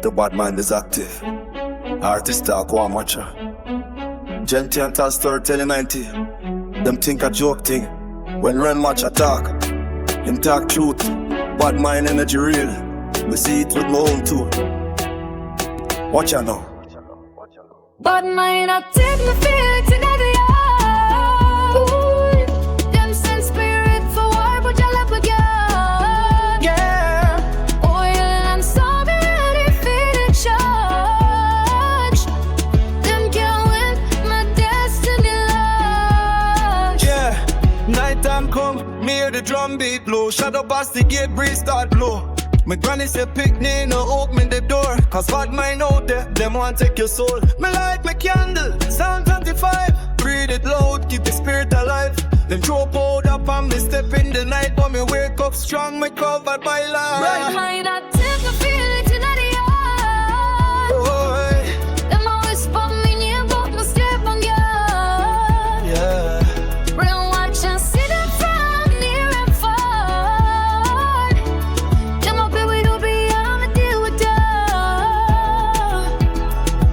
The bad mind is active. Artist talk one matcha. Genty and tell storytelling 90. Them think a joke thing. When Ren matcha talk, him talk truth. Bad mind energy real. Me see it with my own too. Watch out now. Bad mind active, me feel it in every eye. Them send spirit for war, but you love again. Yeah. Oil and sun be ready for the charge. Them can't win my destiny lost. Yeah. Nighttime come, me hear the drum beat blow. Shadow pass the gate, breeze start blow. My granny say pick me, no open the door. Cause bad mind out there, them want take your soul. Me light my candle, Psalm 25. Breathe it loud, keep the spirit alive. Them throw powder on me, step in the night. But me wake up strong, me covered by light. Bad mind active, me feel it in the eye. Oh, Them always spot me near, but me step on guard. yeah. Real watch and see them from near and far. Them up here with Obeah, I'ma deal with that.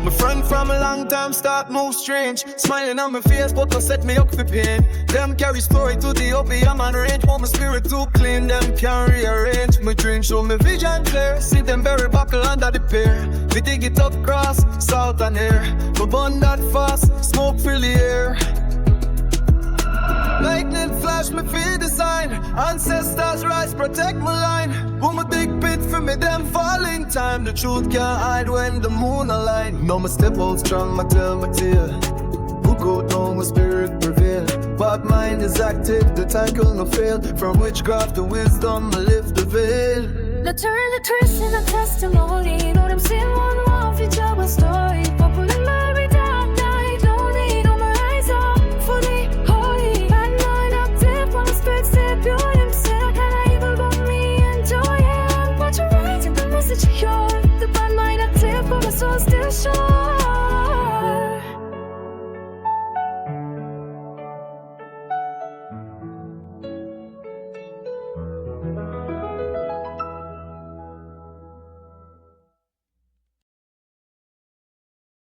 My friend from a long time start move strange. Smiling on my face, but don't set me up for pain. Them carry story to the Obeah man range. Want my spirit too clean, them can rearrange. My dream show me vision clear. See them bury buckle under the pier. We dig it up cross, salt and air. We burn that fast, smoke fill the air. Lightning flash, me feel the sign. Ancestors rise, protect my line. Woman big pit for me, them falling time. The truth can't hide when the moon align. No, my step out strong, my tell my tale. Who go down, my spirit prevail. Bad mind is active, the cycle no fail. From witchcraft to wisdom, I lift the veil. Now turn the twist in a testimony. Know them same one wall for job a story. Popular every dark night, lonely. Know my eyes up, fully holy. Bad mind active, when the spirit stay pure. Them say I can't evil, but me enjoy it. Watch you writing the message of the bad mind active, but my soul still sure.